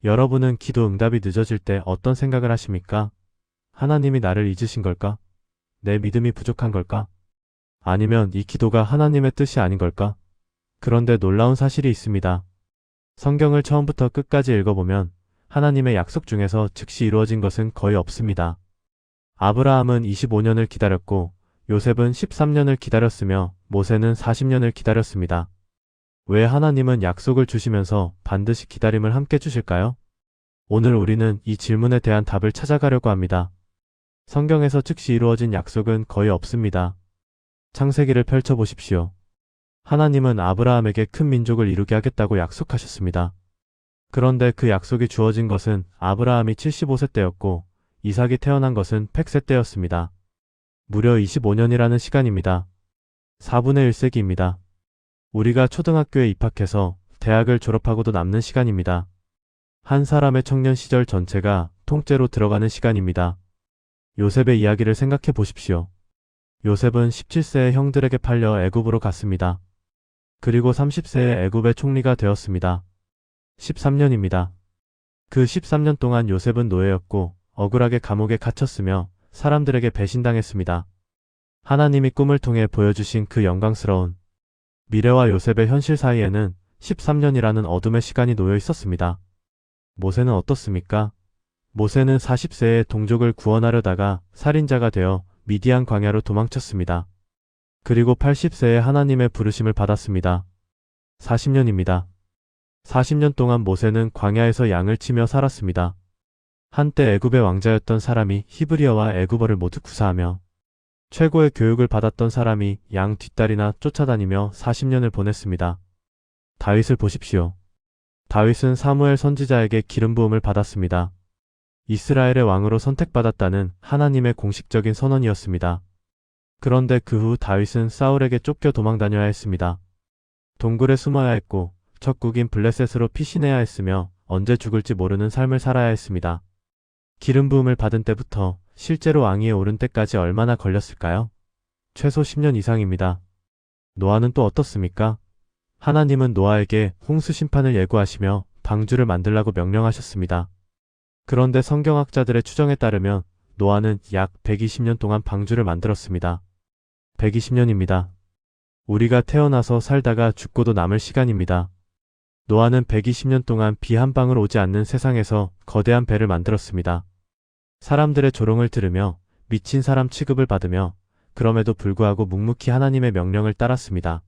여러분은 기도 응답이 늦어질 때 어떤 생각을 하십니까? 하나님이 나를 잊으신 걸까? 내 믿음이 부족한 걸까? 아니면 이 기도가 하나님의 뜻이 아닌 걸까? 그런데 놀라운 사실이 있습니다. 성경을 처음부터 끝까지 읽어보면 하나님의 약속 중에서 즉시 이루어진 것은 거의 없습니다. 아브라함은 25년을 기다렸고 요셉은 13년을 기다렸으며 모세는 40년을 기다렸습니다. 왜 하나님은 약속을 주시면서 반드시 기다림을 함께 주실까요? 오늘 우리는 이 질문에 대한 답을 찾아가려고 합니다. 성경에서 즉시 이루어진 약속은 거의 없습니다. 창세기를 펼쳐보십시오. 하나님은 아브라함에게 큰 민족을 이루게 하겠다고 약속하셨습니다. 그런데 그 약속이 주어진 것은 아브라함이 75세 때였고 이삭이 태어난 것은 100세 때였습니다. 무려 25년이라는 시간입니다. 4분의 1세기입니다. 우리가 초등학교에 입학해서 대학을 졸업하고도 남는 시간입니다. 한 사람의 청년 시절 전체가 통째로 들어가는 시간입니다. 요셉의 이야기를 생각해 보십시오. 요셉은 17세에 형들에게 팔려 애굽으로 갔습니다. 그리고 30세에 애굽의 총리가 되었습니다. 13년입니다. 그 13년 동안 요셉은 노예였고 억울하게 감옥에 갇혔으며 사람들에게 배신당했습니다. 하나님이 꿈을 통해 보여주신 그 영광스러운 미래와 요셉의 현실 사이에는 13년이라는 어둠의 시간이 놓여 있었습니다. 모세는 어떻습니까? 모세는 40세에 동족을 구원하려다가 살인자가 되어 미디안 광야로 도망쳤습니다. 그리고 80세에 하나님의 부르심을 받았습니다. 40년입니다. 40년 동안 모세는 광야에서 양을 치며 살았습니다. 한때 애굽의 왕자였던 사람이 히브리어와 애굽어를 모두 구사하며 최고의 교육을 받았던 사람이 양 뒷다리나 쫓아다니며 40년을 보냈습니다. 다윗을 보십시오. 다윗은 사무엘 선지자에게 기름 부음을 받았습니다. 이스라엘의 왕으로 선택받았다는 하나님의 공식적인 선언이었습니다. 그런데 그 후 다윗은 사울에게 쫓겨 도망다녀야 했습니다. 동굴에 숨어야 했고 적국인 블레셋으로 피신해야 했으며 언제 죽을지 모르는 삶을 살아야 했습니다. 기름 부음을 받은 때부터 실제로 왕위에 오른 때까지 얼마나 걸렸을까요? 최소 10년 이상입니다. 노아는 또 어떻습니까? 하나님은 노아에게 홍수 심판을 예고하시며 방주를 만들라고 명령하셨습니다. 그런데 성경학자들의 추정에 따르면 노아는 약 120년 동안 방주를 만들었습니다. 120년입니다. 우리가 태어나서 살다가 죽고도 남을 시간입니다. 노아는 120년 동안 비 한 방울 오지 않는 세상에서 거대한 배를 만들었습니다. 사람들의 조롱을 들으며 미친 사람 취급을 받으며 그럼에도 불구하고 묵묵히 하나님의 명령을 따랐습니다.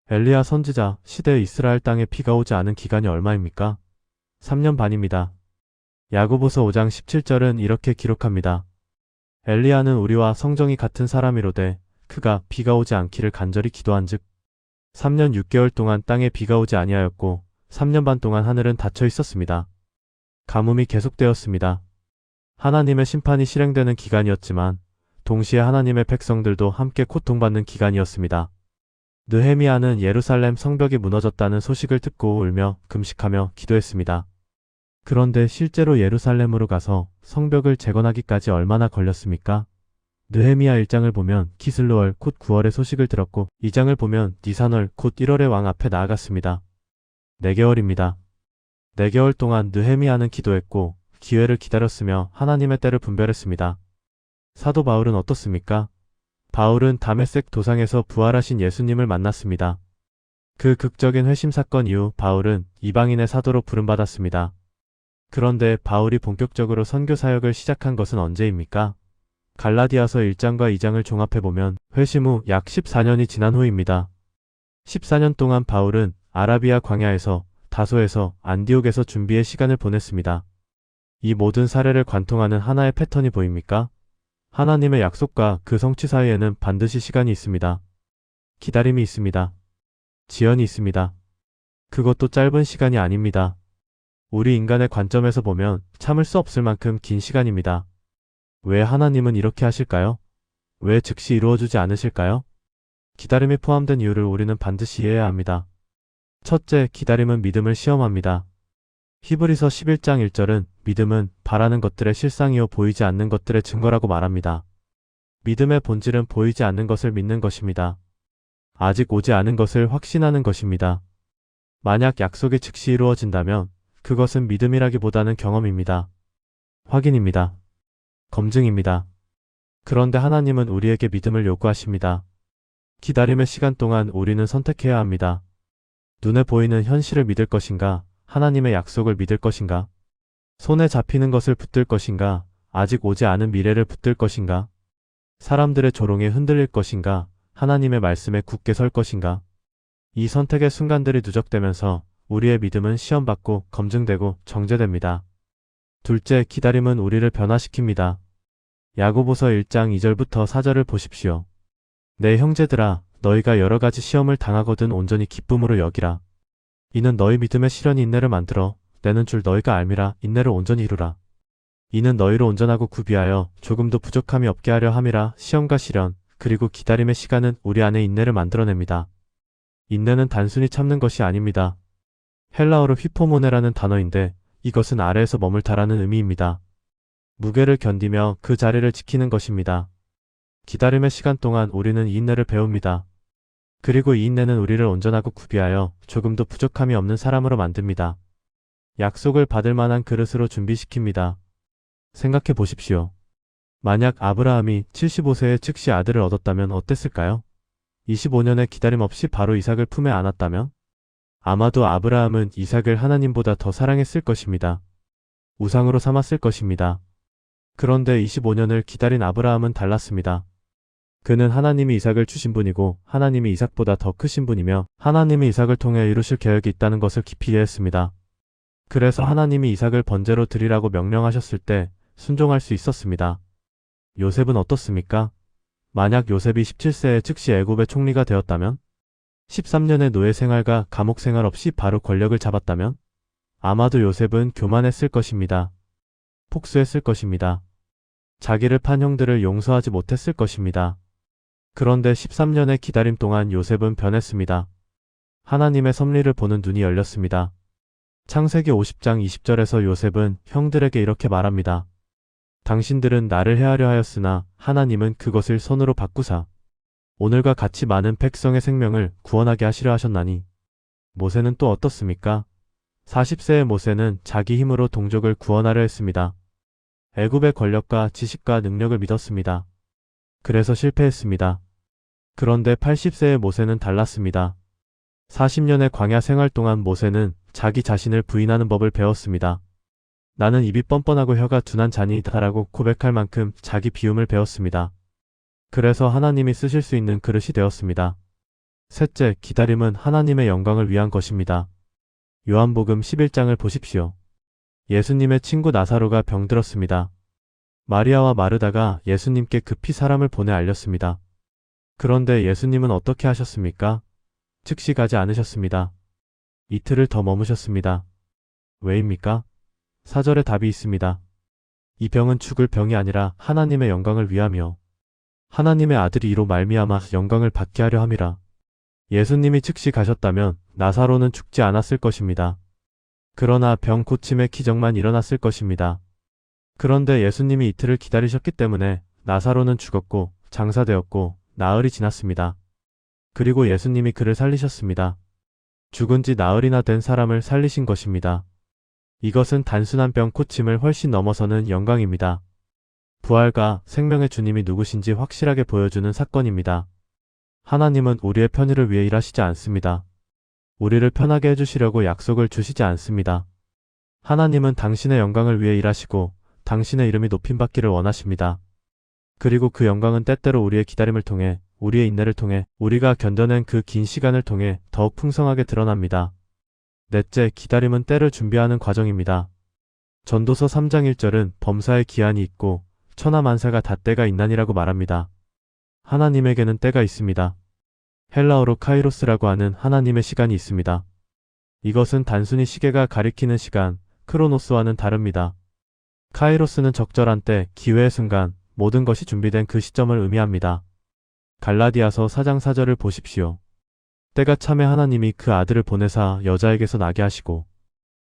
엘리야 선지자 시대의 이스라엘 땅에 비가 오지 않은 기간이 얼마입니까? 3년 반입니다. 야고보서 5장 17절은 이렇게 기록합니다. 엘리야는 우리와 성정이 같은 사람이로되 그가 비가 오지 않기를 간절히 기도한즉 3년 6개월 동안 땅에 비가 오지 아니하였고 3년 반 동안 하늘은 닫혀 있었습니다. 가뭄이 계속되었습니다. 하나님의 심판이 실행되는 기간이었지만 동시에 하나님의 백성들도 함께 고통받는 기간이었습니다. 느헤미야는 예루살렘 성벽이 무너졌다는 소식을 듣고 울며 금식하며 기도했습니다. 그런데 실제로 예루살렘으로 가서 성벽을 재건하기까지 얼마나 걸렸습니까? 느헤미야 1장을 보면 키슬로월 곧 9월의 소식을 들었고 2장을 보면 니산월 곧 1월의 왕 앞에 나아갔습니다. 4개월입니다. 4개월 동안 느헤미야는 기도했고 기회를 기다렸으며 하나님의 때를 분별했습니다. 사도 바울은 어떻습니까? 바울은 다메섹 도상에서 부활하신 예수님을 만났습니다. 그 극적인 회심 사건 이후 바울은 이방인의 사도로 부름받았습니다. 그런데 바울이 본격적으로 선교 사역을 시작한 것은 언제입니까? 갈라디아서 1장과 2장을 종합해보면 회심 후 약 14년이 지난 후입니다. 14년 동안 바울은 아라비아 광야에서 다소에서 안디옥에서 준비의 시간을 보냈습니다. 이 모든 사례를 관통하는 하나의 패턴이 보입니까? 하나님의 약속과 그 성취 사이에는 반드시 시간이 있습니다. 기다림이 있습니다. 지연이 있습니다. 그것도 짧은 시간이 아닙니다. 우리 인간의 관점에서 보면 참을 수 없을 만큼 긴 시간입니다. 왜 하나님은 이렇게 하실까요? 왜 즉시 이루어주지 않으실까요? 기다림이 포함된 이유를 우리는 반드시 이해해야 합니다. 첫째, 기다림은 믿음을 시험합니다. 히브리서 11장 1절은 믿음은 바라는 것들의 실상이요 보이지 않는 것들의 증거라고 말합니다. 믿음의 본질은 보이지 않는 것을 믿는 것입니다. 아직 오지 않은 것을 확신하는 것입니다. 만약 약속이 즉시 이루어진다면 그것은 믿음이라기보다는 경험입니다. 확인입니다. 검증입니다. 그런데 하나님은 우리에게 믿음을 요구하십니다. 기다림의 시간 동안 우리는 선택해야 합니다. 눈에 보이는 현실을 믿을 것인가, 하나님의 약속을 믿을 것인가, 손에 잡히는 것을 붙들 것인가, 아직 오지 않은 미래를 붙들 것인가, 사람들의 조롱에 흔들릴 것인가, 하나님의 말씀에 굳게 설 것인가. 이 선택의 순간들이 누적되면서 우리의 믿음은 시험받고 검증되고 정제됩니다. 둘째, 기다림은 우리를 변화시킵니다. 야고보서 1장 2절부터 4절을 보십시오. 내 형제들아, 너희가 여러 가지 시험을 당하거든 온전히 기쁨으로 여기라. 이는 너희 믿음의 시련이 인내를 만들어 내는 줄 너희가 알미라. 인내를 온전히 이루라. 이는 너희로 온전하고 구비하여 조금도 부족함이 없게 하려 함이라. 시험과 시련 그리고 기다림의 시간은 우리 안에 인내를 만들어냅니다. 인내는 단순히 참는 것이 아닙니다. 헬라어로 휘포모네라는 단어인데 이것은 아래에서 머물다라는 의미입니다. 무게를 견디며 그 자리를 지키는 것입니다. 기다림의 시간 동안 우리는 이 인내를 배웁니다. 그리고 이 인내는 우리를 온전하고 구비하여 조금도 부족함이 없는 사람으로 만듭니다. 약속을 받을 만한 그릇으로 준비시킵니다. 생각해 보십시오. 만약 아브라함이 75세에 즉시 아들을 얻었다면 어땠을까요? 25년의 기다림 없이 바로 이삭을 품에 안았다면? 아마도 아브라함은 이삭을 하나님보다 더 사랑했을 것입니다. 우상으로 삼았을 것입니다. 그런데 25년을 기다린 아브라함은 달랐습니다. 그는 하나님이 이삭을 주신 분이고 하나님이 이삭보다 더 크신 분이며 하나님이 이삭을 통해 이루실 계획이 있다는 것을 깊이 이해했습니다. 그래서 하나님이 이삭을 번제로 드리라고 명령하셨을 때 순종할 수 있었습니다. 요셉은 어떻습니까? 만약 요셉이 17세에 즉시 애굽의 총리가 되었다면? 13년의 노예 생활과 감옥 생활 없이 바로 권력을 잡았다면? 아마도 요셉은 교만했을 것입니다. 폭수했을 것입니다. 자기를 판 형들을 용서하지 못했을 것입니다. 그런데 13년의 기다림 동안 요셉은 변했습니다. 하나님의 섭리를 보는 눈이 열렸습니다. 창세기 50장 20절에서 요셉은 형들에게 이렇게 말합니다. 당신들은 나를 해하려 하였으나 하나님은 그것을 선으로 바꾸사 오늘과 같이 많은 백성의 생명을 구원하게 하시려 하셨나니. 모세는 또 어떻습니까? 40세의 모세는 자기 힘으로 동족을 구원하려 했습니다. 애굽의 권력과 지식과 능력을 믿었습니다. 그래서 실패했습니다. 그런데 80세의 모세는 달랐습니다. 40년의 광야 생활 동안 모세는 자기 자신을 부인하는 법을 배웠습니다. 나는 입이 뻔뻔하고 혀가 둔한 자니이다라고 고백할 만큼 자기 비움을 배웠습니다. 그래서 하나님이 쓰실 수 있는 그릇이 되었습니다. 셋째, 기다림은 하나님의 영광을 위한 것입니다. 요한복음 11장을 보십시오. 예수님의 친구 나사로가 병들었습니다. 마리아와 마르다가 예수님께 급히 사람을 보내 알렸습니다. 그런데 예수님은 어떻게 하셨습니까? 즉시 가지 않으셨습니다. 이틀을 더 머무셨습니다. 왜입니까? 4절에 답이 있습니다. 이 병은 죽을 병이 아니라 하나님의 영광을 위하며 하나님의 아들이 이로 말미암아 영광을 받게 하려 함이라. 예수님이 즉시 가셨다면 나사로는 죽지 않았을 것입니다. 그러나 병 고침의 기적만 일어났을 것입니다. 그런데 예수님이 이틀을 기다리셨기 때문에 나사로는 죽었고 장사되었고 나흘이 지났습니다. 그리고 예수님이 그를 살리셨습니다. 죽은 지 나흘이나 된 사람을 살리신 것입니다. 이것은 단순한 병 고침을 훨씬 넘어서는 영광입니다. 부활과 생명의 주님이 누구신지 확실하게 보여주는 사건입니다. 하나님은 우리의 편의를 위해 일하시지 않습니다. 우리를 편하게 해주시려고 약속을 주시지 않습니다. 하나님은 당신의 영광을 위해 일하시고 당신의 이름이 높임받기를 원하십니다. 그리고 그 영광은 때때로 우리의 기다림을 통해 우리의 인내를 통해 우리가 견뎌낸 그 긴 시간을 통해 더욱 풍성하게 드러납니다. 넷째, 기다림은 때를 준비하는 과정입니다. 전도서 3장 1절은 범사에 기한이 있고 천하만사가 다 때가 있나니라고 말합니다. 하나님에게는 때가 있습니다. 헬라어로 카이로스라고 하는 하나님의 시간이 있습니다. 이것은 단순히 시계가 가리키는 시간, 크로노스와는 다릅니다. 카이로스는 적절한 때, 기회의 순간, 모든 것이 준비된 그 시점을 의미합니다. 갈라디아서 4장 4절을 보십시오. 때가 참에 하나님이 그 아들을 보내사 여자에게서 나게 하시고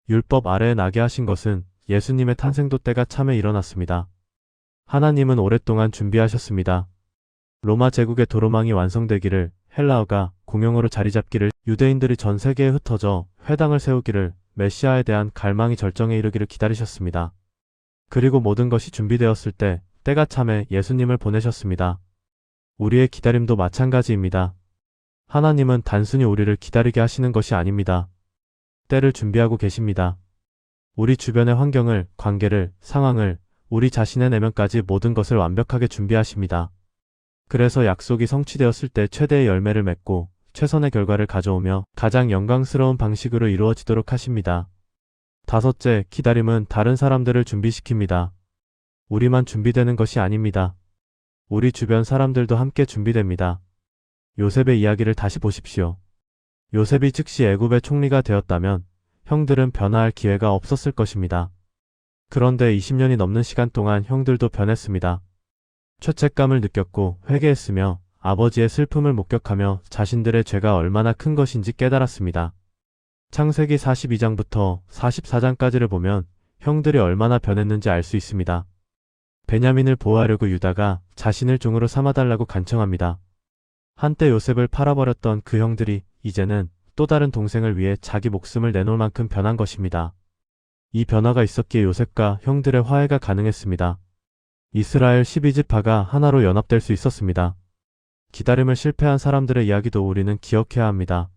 율법 아래에 나게 하신 것은 예수님의 탄생도 때가 참에 일어났습니다. 하나님은 오랫동안 준비하셨습니다. 로마 제국의 도로망이 완성되기를, 헬라어가 공용어로 자리 잡기를, 유대인들이 전 세계에 흩어져 회당을 세우기를, 메시아에 대한 갈망이 절정에 이르기를 기다리셨습니다. 그리고 모든 것이 준비되었을 때 때가 참에 예수님을 보내셨습니다. 우리의 기다림도 마찬가지입니다. 하나님은 단순히 우리를 기다리게 하시는 것이 아닙니다. 때를 준비하고 계십니다. 우리 주변의 환경을, 관계를, 상황을, 우리 자신의 내면까지 모든 것을 완벽하게 준비하십니다. 그래서 약속이 성취되었을 때 최대의 열매를 맺고 최선의 결과를 가져오며 가장 영광스러운 방식으로 이루어지도록 하십니다. 다섯째, 기다림은 다른 사람들을 준비시킵니다. 우리만 준비되는 것이 아닙니다. 우리 주변 사람들도 함께 준비됩니다. 요셉의 이야기를 다시 보십시오. 요셉이 즉시 애굽의 총리가 되었다면 형들은 변화할 기회가 없었을 것입니다. 그런데 20년이 넘는 시간 동안 형들도 변했습니다. 죄책감을 느꼈고 회개했으며 아버지의 슬픔을 목격하며 자신들의 죄가 얼마나 큰 것인지 깨달았습니다. 창세기 42장부터 44장까지를 보면 형들이 얼마나 변했는지 알 수 있습니다. 베냐민을 보호하려고 유다가 자신을 종으로 삼아달라고 간청합니다. 한때 요셉을 팔아버렸던 그 형들이 이제는 또 다른 동생을 위해 자기 목숨을 내놓을 만큼 변한 것입니다. 이 변화가 있었기에 요셉과 형들의 화해가 가능했습니다. 이스라엘 12지파가 하나로 연합될 수 있었습니다. 기다림을 실패한 사람들의 이야기도 우리는 기억해야 합니다.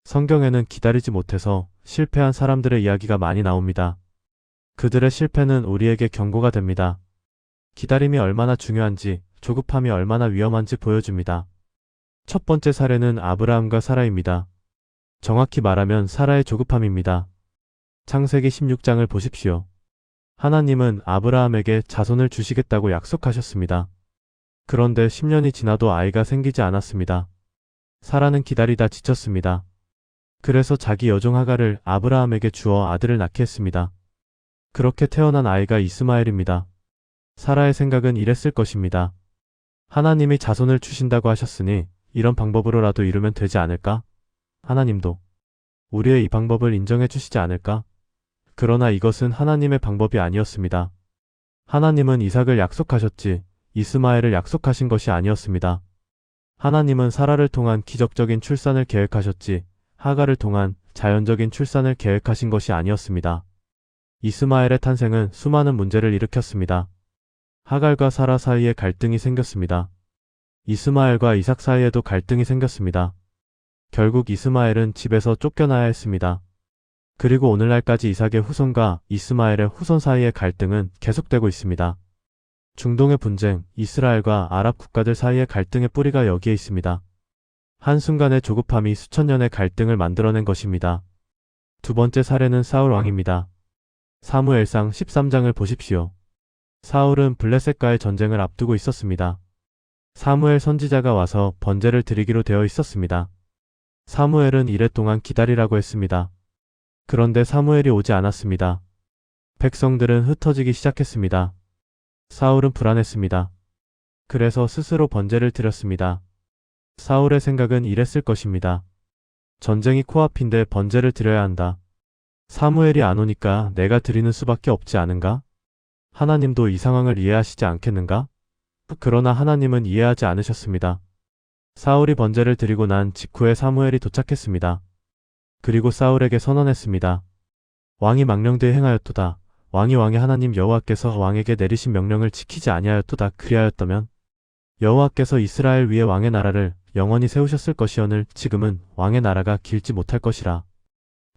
성경에는 기다리지 못해서 실패한 사람들의 이야기가 많이 나옵니다. 그들의 실패는 우리에게 경고가 됩니다. 기다림이 얼마나 중요한지, 조급함이 얼마나 위험한지 보여줍니다. 첫 번째 사례는 아브라함과 사라입니다. 정확히 말하면 사라의 조급함입니다. 창세기 16장을 보십시오. 하나님은 아브라함에게 자손을 주시겠다고 약속하셨습니다. 그런데 10년이 지나도 아이가 생기지 않았습니다. 사라는 기다리다 지쳤습니다. 그래서 자기 여종 하갈을 아브라함에게 주어 아들을 낳게 했습니다. 그렇게 태어난 아이가 이스마엘입니다. 사라의 생각은 이랬을 것입니다. 하나님이 자손을 주신다고 하셨으니 이런 방법으로라도 이루면 되지 않을까? 하나님도 우리의 이 방법을 인정해 주시지 않을까? 그러나 이것은 하나님의 방법이 아니었습니다. 하나님은 이삭을 약속하셨지 이스마엘을 약속하신 것이 아니었습니다. 하나님은 사라를 통한 기적적인 출산을 계획하셨지 하갈을 통한 자연적인 출산을 계획하신 것이 아니었습니다. 이스마엘의 탄생은 수많은 문제를 일으켰습니다. 하갈과 사라 사이에 갈등이 생겼습니다. 이스마엘과 이삭 사이에도 갈등이 생겼습니다. 결국 이스마엘은 집에서 쫓겨나야 했습니다. 그리고 오늘날까지 이삭의 후손과 이스마엘의 후손 사이의 갈등은 계속되고 있습니다. 중동의 분쟁, 이스라엘과 아랍 국가들 사이의 갈등의 뿌리가 여기에 있습니다. 한순간의 조급함이 수천 년의 갈등을 만들어낸 것입니다. 두 번째 사례는 사울 왕입니다. 사무엘상 13장을 보십시오. 사울은 블레셋과의 전쟁을 앞두고 있었습니다. 사무엘 선지자가 와서 번제를 드리기로 되어 있었습니다. 사무엘은 이래 동안 기다리라고 했습니다. 그런데 사무엘이 오지 않았습니다. 백성들은 흩어지기 시작했습니다. 사울은 불안했습니다. 그래서 스스로 번제를 드렸습니다. 사울의 생각은 이랬을 것입니다. 전쟁이 코앞인데 번제를 드려야 한다. 사무엘이 안 오니까 내가 드리는 수밖에 없지 않은가? 하나님도 이 상황을 이해하시지 않겠는가? 그러나 하나님은 이해하지 않으셨습니다. 사울이 번제를 드리고 난 직후에 사무엘이 도착했습니다. 그리고 사울에게 선언했습니다. 왕이 망령되이 행하였도다. 왕이 하나님 여호와께서 왕에게 내리신 명령을 지키지 아니하였도다. 그리하였다면 여호와께서 이스라엘 위에 왕의 나라를 영원히 세우셨을 것이오늘 지금은 왕의 나라가 길지 못할 것이라.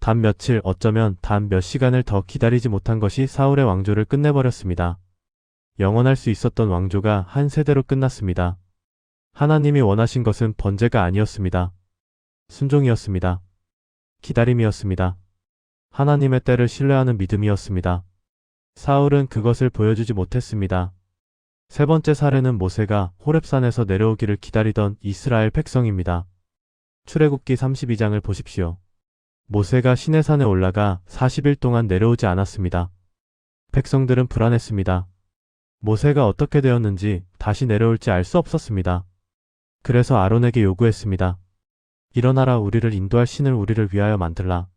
단 며칠 어쩌면 단 몇 시간을 더 기다리지 못한 것이 사울의 왕조를 끝내버렸습니다. 영원할 수 있었던 왕조가 한 세대로 끝났습니다. 하나님이 원하신 것은 번제가 아니었습니다. 순종이었습니다. 기다림이었습니다. 하나님의 때를 신뢰하는 믿음이었습니다. 사울은 그것을 보여주지 못했습니다. 세 번째 사례는 모세가 호렙산에서 내려오기를 기다리던 이스라엘 백성입니다. 출애굽기 32장을 보십시오. 모세가 시내산에 올라가 40일 동안 내려오지 않았습니다. 백성들은 불안했습니다. 모세가 어떻게 되었는지 다시 내려올지 알 수 없었습니다. 그래서 아론에게 요구했습니다. 일어나라 우리를 인도할 신을 우리를 위하여 만들라.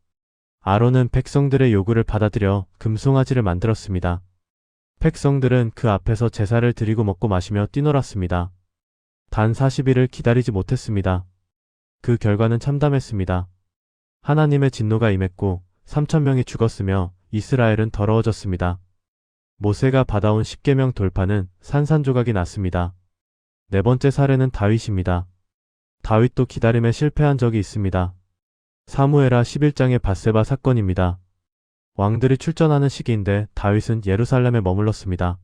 아론은 백성들의 요구를 받아들여 금송아지를 만들었습니다. 백성들은 그 앞에서 제사를 드리고 먹고 마시며 뛰놀았습니다. 단 40일을 기다리지 못했습니다. 그 결과는 참담했습니다. 하나님의 진노가 임했고 3,000명이 죽었으며 이스라엘은 더러워졌습니다. 모세가 받아온 십계명 돌파는 산산조각이 났습니다. 네 번째 사례는 다윗입니다. 다윗도 기다림에 실패한 적이 있습니다. 사무엘하 11장의 밧세바 사건입니다. 왕들이 출전하는 시기인데 다윗은 예루살렘에 머물렀습니다.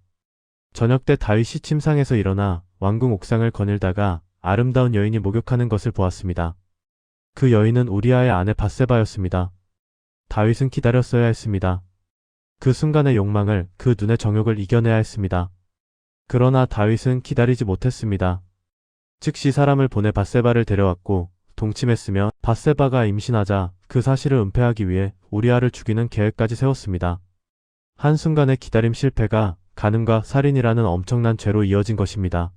저녁 때 다윗이 침상에서 일어나 왕궁 옥상을 거닐다가 아름다운 여인이 목욕하는 것을 보았습니다. 그 여인은 우리아의 아내 밧세바였습니다. 다윗은 기다렸어야 했습니다. 그 순간의 욕망을, 그 눈의 정욕을 이겨내야 했습니다. 그러나 다윗은 기다리지 못했습니다. 즉시 사람을 보내 밧세바를 데려왔고 동침했으며 밧세바가 임신하자 그 사실을 은폐하기 위해 우리아를 죽이는 계획까지 세웠습니다. 한순간의 기다림 실패가 간음과 살인이라는 엄청난 죄로 이어진 것입니다.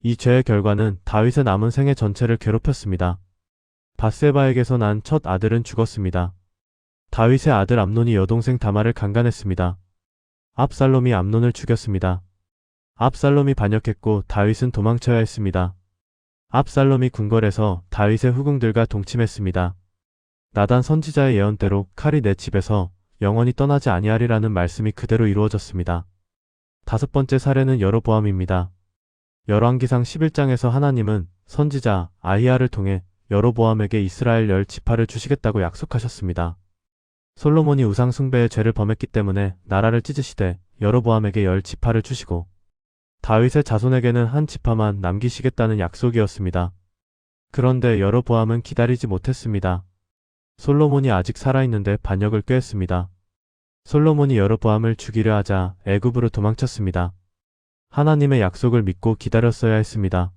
이 죄의 결과는 다윗의 남은 생애 전체를 괴롭혔습니다. 밧세바에게서 난 첫 아들은 죽었습니다. 다윗의 아들 암논이 여동생 다말을 강간했습니다. 압살롬이 암논을 죽였습니다. 압살롬이 반역했고 다윗은 도망쳐야 했습니다. 압살롬이 궁궐에서 다윗의 후궁들과 동침했습니다. 나단 선지자의 예언대로 칼이 내 집에서 영원히 떠나지 아니하리라는 말씀이 그대로 이루어졌습니다. 다섯 번째 사례는 여로보암입니다. 열왕기상 11장에서 하나님은 선지자 아히야를 통해 여로보암에게 이스라엘 10지파를 주시겠다고 약속하셨습니다. 솔로몬이 우상 숭배의 죄를 범했기 때문에 나라를 찢으시되 여로보암에게 10지파를 주시고 다윗의 자손에게는 한 지파만 남기시겠다는 약속이었습니다. 그런데 여로보암은 기다리지 못했습니다. 솔로몬이 아직 살아있는데 반역을 꾀했습니다. 솔로몬이 여로보암을 죽이려 하자 애굽으로 도망쳤습니다. 하나님의 약속을 믿고 기다렸어야 했습니다.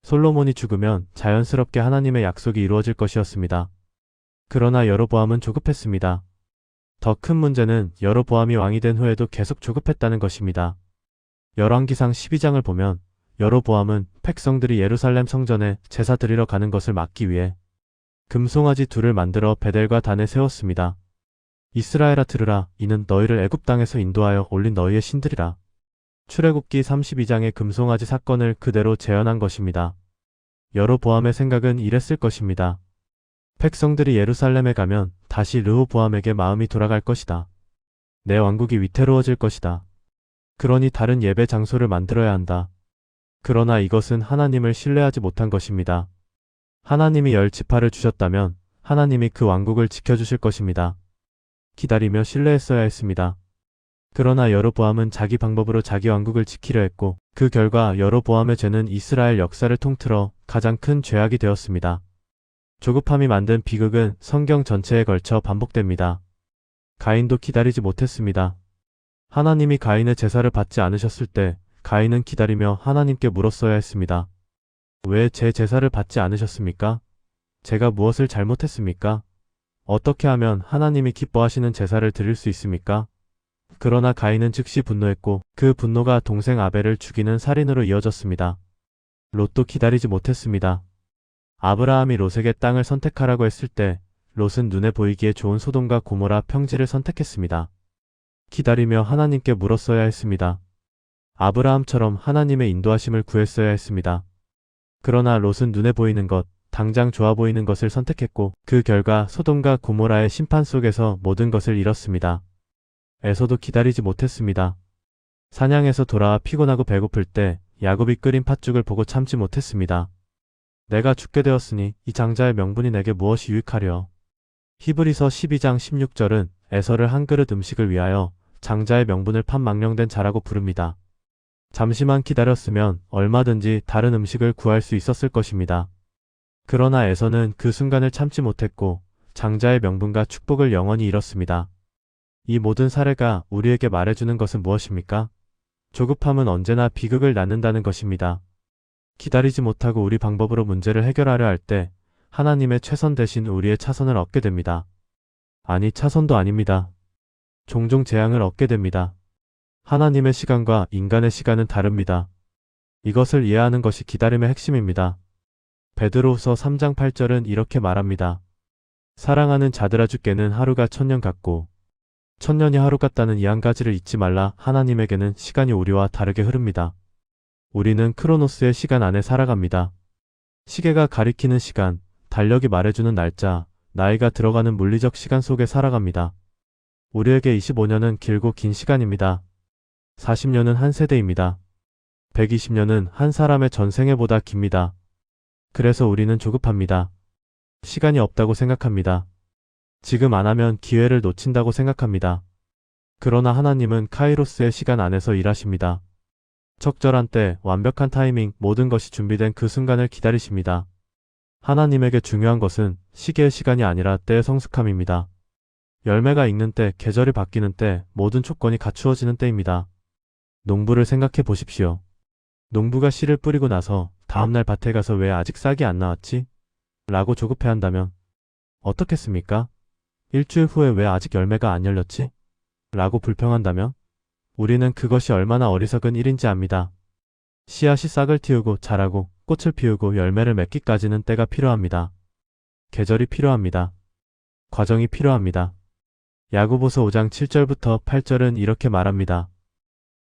솔로몬이 죽으면 자연스럽게 하나님의 약속이 이루어질 것이었습니다. 그러나 여로보암은 조급했습니다. 더 큰 문제는 여로보암이 왕이 된 후에도 계속 조급했다는 것입니다. 열왕기상 12장을 보면 여로보암은 백성들이 예루살렘 성전에 제사 드리러 가는 것을 막기 위해 금송아지 둘을 만들어 베델과 단에 세웠습니다. 이스라엘아 들으라, 이는 너희를 애굽 땅에서 인도하여 올린 너희의 신들이라. 출애굽기 32장의 금송아지 사건을 그대로 재현한 것입니다. 여로보암의 생각은 이랬을 것입니다. 백성들이 예루살렘에 가면 다시 르호보암에게 마음이 돌아갈 것이다. 내 왕국이 위태로워질 것이다. 그러니 다른 예배 장소를 만들어야 한다. 그러나 이것은 하나님을 신뢰하지 못한 것입니다. 하나님이 10지파를 주셨다면 하나님이 그 왕국을 지켜주실 것입니다. 기다리며 신뢰했어야 했습니다. 그러나 여로보암은 자기 방법으로 자기 왕국을 지키려 했고 그 결과 여로보암의 죄는 이스라엘 역사를 통틀어 가장 큰 죄악이 되었습니다. 조급함이 만든 비극은 성경 전체에 걸쳐 반복됩니다. 가인도 기다리지 못했습니다. 하나님이 가인의 제사를 받지 않으셨을 때 가인은 기다리며 하나님께 물었어야 했습니다. 왜 제 제사를 받지 않으셨습니까? 제가 무엇을 잘못했습니까? 어떻게 하면 하나님이 기뻐하시는 제사를 드릴 수 있습니까? 그러나 가인은 즉시 분노했고 그 분노가 동생 아벨을 죽이는 살인으로 이어졌습니다. 롯도 기다리지 못했습니다. 아브라함이 롯에게 땅을 선택하라고 했을 때 롯은 눈에 보이기에 좋은 소돔과 고모라 평지를 선택했습니다. 기다리며 하나님께 물었어야 했습니다. 아브라함처럼 하나님의 인도하심을 구했어야 했습니다. 그러나 롯은 눈에 보이는 것, 당장 좋아 보이는 것을 선택했고 그 결과 소돔과 고모라의 심판 속에서 모든 것을 잃었습니다. 에서도 기다리지 못했습니다. 사냥에서 돌아와 피곤하고 배고플 때 야곱이 끓인 팥죽을 보고 참지 못했습니다. 내가 죽게 되었으니 이 장자의 명분이 내게 무엇이 유익하려. 히브리서 12장 16절은 에서를 한 그릇 음식을 위하여 장자의 명분을 판 망령된 자라고 부릅니다. 잠시만 기다렸으면 얼마든지 다른 음식을 구할 수 있었을 것입니다. 그러나 에서는 그 순간을 참지 못했고 장자의 명분과 축복을 영원히 잃었습니다. 이 모든 사례가 우리에게 말해주는 것은 무엇입니까? 조급함은 언제나 비극을 낳는다는 것입니다. 기다리지 못하고 우리 방법으로 문제를 해결하려 할 때 하나님의 최선 대신 우리의 차선을 얻게 됩니다. 아니, 차선도 아닙니다. 종종 재앙을 얻게 됩니다. 하나님의 시간과 인간의 시간은 다릅니다. 이것을 이해하는 것이 기다림의 핵심입니다. 베드로후서 3장 8절은 이렇게 말합니다. 사랑하는 자들아, 주께는 하루가 1000년 같고 1000년이 하루 같다는 이 한 가지를 잊지 말라. 하나님에게는 시간이 우리와 다르게 흐릅니다. 우리는 크로노스의 시간 안에 살아갑니다. 시계가 가리키는 시간, 달력이 말해주는 날짜, 나이가 들어가는 물리적 시간 속에 살아갑니다. 우리에게 25년은 길고 긴 시간입니다. 40년은 한 세대입니다. 120년은 한 사람의 전생애보다 깁니다. 그래서 우리는 조급합니다. 시간이 없다고 생각합니다. 지금 안 하면 기회를 놓친다고 생각합니다. 그러나 하나님은 카이로스의 시간 안에서 일하십니다. 적절한 때, 완벽한 타이밍, 모든 것이 준비된 그 순간을 기다리십니다. 하나님에게 중요한 것은 시계의 시간이 아니라 때의 성숙함입니다. 열매가 익는 때, 계절이 바뀌는 때, 모든 조건이 갖추어지는 때입니다. 농부를 생각해 보십시오. 농부가 씨를 뿌리고 나서 다음날 밭에 가서 왜 아직 싹이 안 나왔지? 라고 조급해한다면 어떻겠습니까? 일주일 후에 왜 아직 열매가 안 열렸지? 라고 불평한다면 우리는 그것이 얼마나 어리석은 일인지 압니다. 씨앗이 싹을 틔우고 자라고 꽃을 피우고 열매를 맺기까지는 때가 필요합니다. 계절이 필요합니다. 과정이 필요합니다. 야고보서 5장 7절부터 8절은 이렇게 말합니다.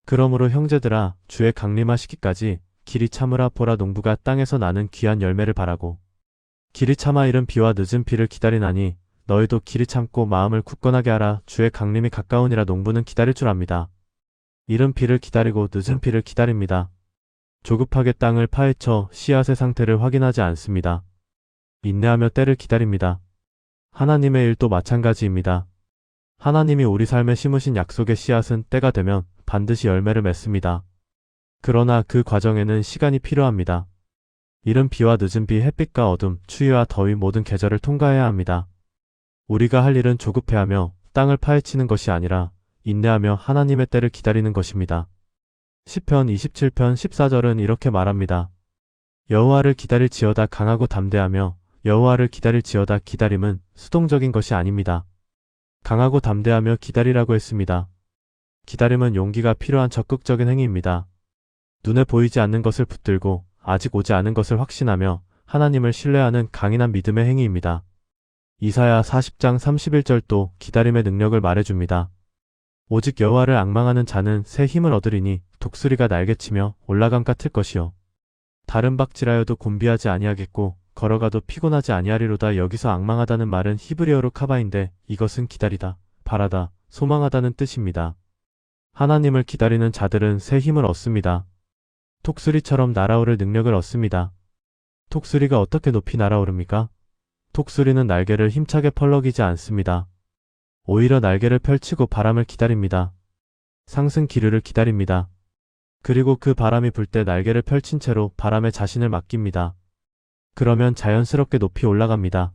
그러므로 형제들아 주의 강림하시기까지 길이 참으라. 보라, 농부가 땅에서 나는 귀한 열매를 바라고 길이 참아 이른 비와 늦은 비를 기다리나니 너희도 길이 참고 마음을 굳건하게 하라. 주의 강림이 가까우니라. 농부는 기다릴 줄 압니다. 이른 비를 기다리고 늦은 비를 기다립니다. 조급하게 땅을 파헤쳐 씨앗의 상태를 확인하지 않습니다. 인내하며 때를 기다립니다. 하나님의 일도 마찬가지입니다. 하나님이 우리 삶에 심으신 약속의 씨앗은 때가 되면 반드시 열매를 맺습니다. 그러나 그 과정에는 시간이 필요합니다. 이른 비와 늦은 비, 햇빛과 어둠, 추위와 더위, 모든 계절을 통과해야 합니다. 우리가 할 일은 조급해하며 땅을 파헤치는 것이 아니라 인내하며 하나님의 때를 기다리는 것입니다. 시편 27편 14절은 이렇게 말합니다. 여호와를 기다릴지어다. 강하고 담대하며 여호와를 기다릴지어다. 기다림은 수동적인 것이 아닙니다. 강하고 담대하며 기다리라고 했습니다. 기다림은 용기가 필요한 적극적인 행위입니다. 눈에 보이지 않는 것을 붙들고 아직 오지 않은 것을 확신하며 하나님을 신뢰하는 강인한 믿음의 행위입니다. 이사야 40장 31절도 기다림의 능력을 말해줍니다. 오직 여호와를 앙망하는 자는 새 힘을 얻으리니 독수리가 날개치며 올라감과 틀 것이요. 다른 박질하여도 곤비하지 아니하겠고 걸어가도 피곤하지 아니하리로다. 여기서 앙망하다는 말은 히브리어로 카바인데 이것은 기다리다, 바라다, 소망하다는 뜻입니다. 하나님을 기다리는 자들은 새 힘을 얻습니다. 독수리처럼 날아오를 능력을 얻습니다. 독수리가 어떻게 높이 날아오릅니까? 독수리는 날개를 힘차게 펄럭이지 않습니다. 오히려 날개를 펼치고 바람을 기다립니다. 상승 기류를 기다립니다. 그리고 그 바람이 불 때 날개를 펼친 채로 바람에 자신을 맡깁니다. 그러면 자연스럽게 높이 올라갑니다.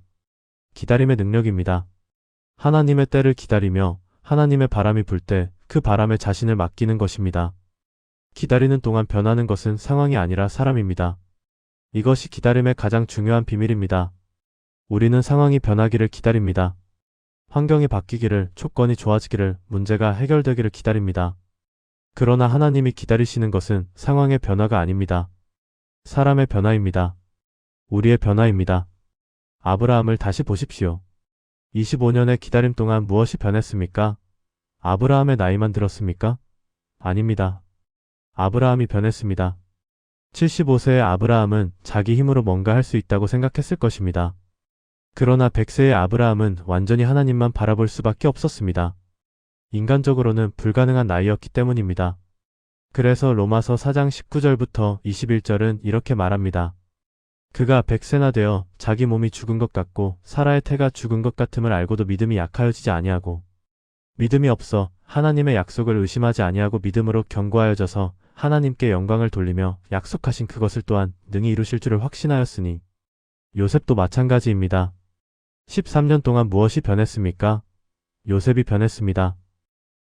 기다림의 능력입니다. 하나님의 때를 기다리며 하나님의 바람이 불 때 그 바람에 자신을 맡기는 것입니다. 기다리는 동안 변하는 것은 상황이 아니라 사람입니다. 이것이 기다림의 가장 중요한 비밀입니다. 우리는 상황이 변하기를 기다립니다. 환경이 바뀌기를, 조건이 좋아지기를, 문제가 해결되기를 기다립니다. 그러나 하나님이 기다리시는 것은 상황의 변화가 아닙니다. 사람의 변화입니다. 우리의 변화입니다. 아브라함을 다시 보십시오. 25년의 기다림 동안 무엇이 변했습니까? 아브라함의 나이만 들었습니까? 아닙니다. 아브라함이 변했습니다. 75세의 아브라함은 자기 힘으로 뭔가 할 수 있다고 생각했을 것입니다. 그러나 100세의 아브라함은 완전히 하나님만 바라볼 수밖에 없었습니다. 인간적으로는 불가능한 나이였기 때문입니다. 그래서 로마서 4장 19절부터 21절은 이렇게 말합니다. 그가 100세나 되어 자기 몸이 죽은 것 같고 사라의 태가 죽은 것 같음을 알고도 믿음이 약하여지지 아니하고 믿음이 없어 하나님의 약속을 의심하지 아니하고 믿음으로 견고하여져서 하나님께 영광을 돌리며 약속하신 그것을 또한 능히 이루실 줄을 확신하였으니 요셉도 마찬가지입니다. 13년 동안 무엇이 변했습니까? 요셉이 변했습니다.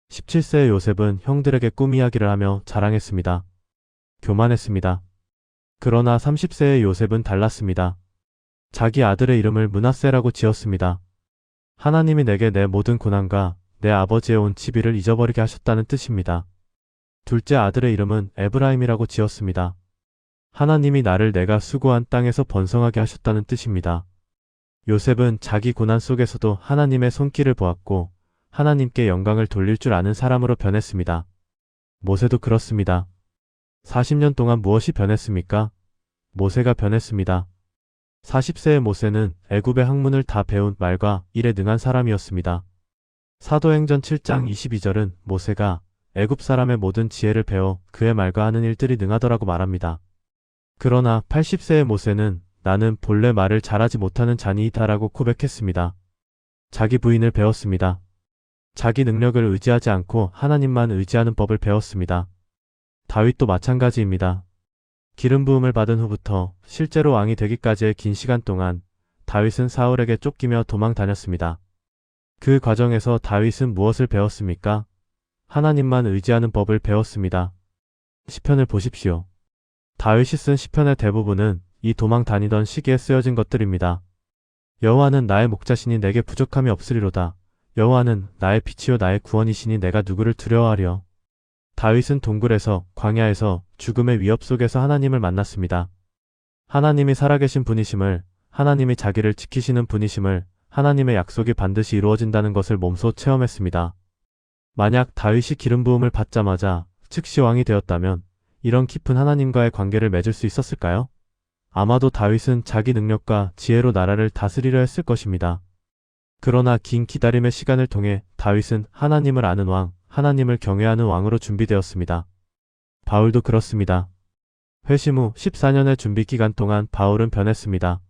17세의 요셉은 형들에게 꿈 이야기를 하며 자랑했습니다. 교만했습니다. 그러나 30세의 요셉은 달랐습니다. 자기 아들의 이름을 므낫세라고 지었습니다. 하나님이 내게 내 모든 고난과 내 아버지의 온 치비를 잊어버리게 하셨다는 뜻입니다. 둘째 아들의 이름은 에브라임이라고 지었습니다. 하나님이 나를 내가 수고한 땅에서 번성하게 하셨다는 뜻입니다. 요셉은 자기 고난 속에서도 하나님의 손길을 보았고 하나님께 영광을 돌릴 줄 아는 사람으로 변했습니다. 모세도 그렇습니다. 40년 동안 무엇이 변했습니까? 모세가 변했습니다. 40세의 모세는 애굽의 학문을 다 배운 말과 일에 능한 사람이었습니다. 사도행전 7장 22절은 모세가 애굽 사람의 모든 지혜를 배워 그의 말과 하는 일들이 능하더라고 말합니다. 그러나 80세의 모세는 나는 본래 말을 잘하지 못하는 자니이다라고 고백했습니다. 자기 부인을 배웠습니다. 자기 능력을 의지하지 않고 하나님만 의지하는 법을 배웠습니다. 다윗도 마찬가지입니다. 기름 부음을 받은 후부터 실제로 왕이 되기까지의 긴 시간 동안 다윗은 사울에게 쫓기며 도망 다녔습니다. 그 과정에서 다윗은 무엇을 배웠습니까? 하나님만 의지하는 법을 배웠습니다. 시편을 보십시오. 다윗이 쓴 시편의 대부분은 이 도망 다니던 시기에 쓰여진 것들입니다. 여호와는 나의 목자시니 내게 부족함이 없으리로다. 여호와는 나의 빛이요 나의 구원이시니 내가 누구를 두려워하려. 다윗은 동굴에서 광야에서 죽음의 위협 속에서 하나님을 만났습니다. 하나님이 살아계신 분이심을, 하나님이 자기를 지키시는 분이심을, 하나님의 약속이 반드시 이루어진다는 것을 몸소 체험했습니다. 만약 다윗이 기름 부음을 받자마자 즉시 왕이 되었다면 이런 깊은 하나님과의 관계를 맺을 수 있었을까요? 아마도 다윗은 자기 능력과 지혜로 나라를 다스리려 했을 것입니다. 그러나 긴 기다림의 시간을 통해 다윗은 하나님을 아는 왕, 하나님을 경외하는 왕으로 준비되었습니다. 바울도 그렇습니다. 회심 후 14년의 준비 기간 동안 바울은 변했습니다.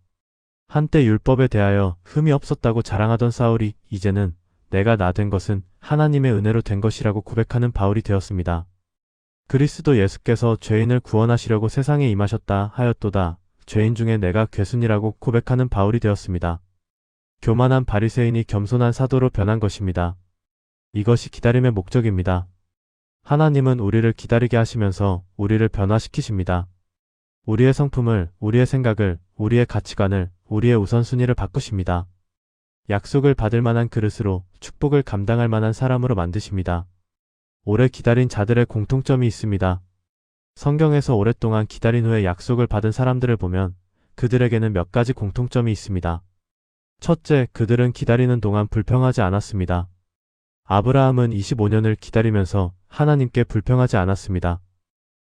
한때 율법에 대하여 흠이 없었다고 자랑하던 사울이 이제는 내가 나 된 것은 하나님의 은혜로 된 것이라고 고백하는 바울이 되었습니다. 그리스도 예수께서 죄인을 구원하시려고 세상에 임하셨다 하였도다. 죄인 중에 내가 괴순이라고 고백하는 바울이 되었습니다. 교만한 바리새인이 겸손한 사도로 변한 것입니다. 이것이 기다림의 목적입니다. 하나님은 우리를 기다리게 하시면서 우리를 변화시키십니다. 우리의 성품을, 우리의 생각을, 우리의 가치관을, 우리의 우선순위를 바꾸십니다. 약속을 받을 만한 그릇으로, 축복을 감당할 만한 사람으로 만드십니다. 오래 기다린 자들의 공통점이 있습니다. 성경에서 오랫동안 기다린 후에 약속을 받은 사람들을 보면 그들에게는 몇 가지 공통점이 있습니다. 첫째, 그들은 기다리는 동안 불평하지 않았습니다. 아브라함은 25년을 기다리면서 하나님께 불평하지 않았습니다.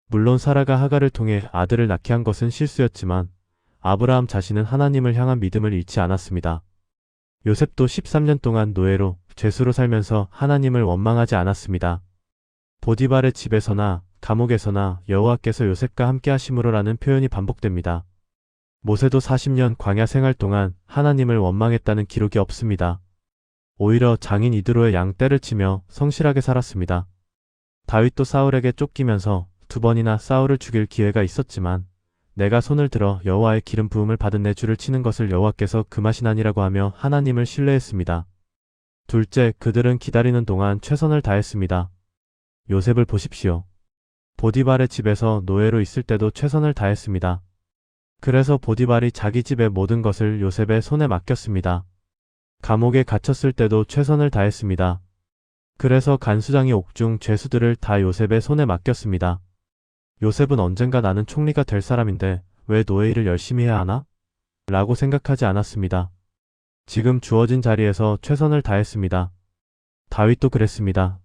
물론 사라가 하갈을 통해 아들을 낳게 한 것은 실수였지만 아브라함 자신은 하나님을 향한 믿음을 잃지 않았습니다. 요셉도 13년 동안 노예로 죄수로 살면서 하나님을 원망하지 않았습니다. 보디발의 집에서나 감옥에서나 여호와께서 요셉과 함께 하심으로라는 표현이 반복됩니다. 모세도 40년 광야 생활 동안 하나님을 원망했다는 기록이 없습니다. 오히려 장인 이드로의 양떼를 치며 성실하게 살았습니다. 다윗도 사울에게 쫓기면서 2번이나 사울을 죽일 기회가 있었지만 내가 손을 들어 여호와의 기름 부음을 받은 내 주를 치는 것을 여호와께서 금하시나니라고 하며 하나님을 신뢰했습니다. 둘째, 그들은 기다리는 동안 최선을 다했습니다. 요셉을 보십시오. 보디발의 집에서 노예로 있을 때도 최선을 다했습니다. 그래서 보디발이 자기 집의 모든 것을 요셉의 손에 맡겼습니다. 감옥에 갇혔을 때도 최선을 다했습니다. 그래서 간수장이 옥중 죄수들을 다 요셉의 손에 맡겼습니다. 요셉은 언젠가 나는 총리가 될 사람인데 왜 노예 일을 열심히 해야 하나? 라고 생각하지 않았습니다. 지금 주어진 자리에서 최선을 다했습니다. 다윗도 그랬습니다.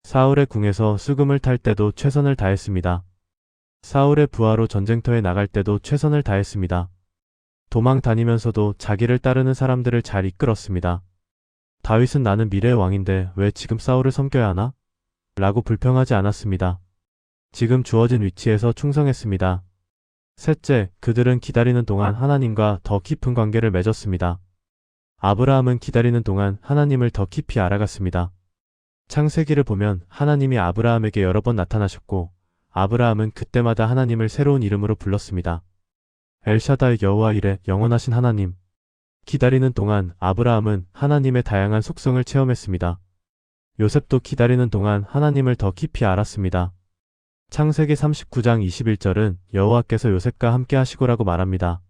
사울의 궁에서 수금을 탈 때도 최선을 다했습니다. 사울의 부하로 전쟁터에 나갈 때도 최선을 다했습니다. 도망 다니면서도 자기를 따르는 사람들을 잘 이끌었습니다. 다윗은 나는 미래의 왕인데 왜 지금 사울을 섬겨야 하나? 라고 불평하지 않았습니다. 지금 주어진 위치에서 충성했습니다. 셋째, 그들은 기다리는 동안 하나님과 더 깊은 관계를 맺었습니다. 아브라함은 기다리는 동안 하나님을 더 깊이 알아갔습니다. 창세기를 보면 하나님이 아브라함에게 여러 번 나타나셨고 아브라함은 그때마다 하나님을 새로운 이름으로 불렀습니다. 엘샤다의 여호와 이레, 영원하신 하나님. 기다리는 동안 아브라함은 하나님의 다양한 속성을 체험했습니다. 요셉도 기다리는 동안 하나님을 더 깊이 알았습니다. 창세기 39장 21절은 여호와께서 요셉과 함께 하시고라고 말합니다.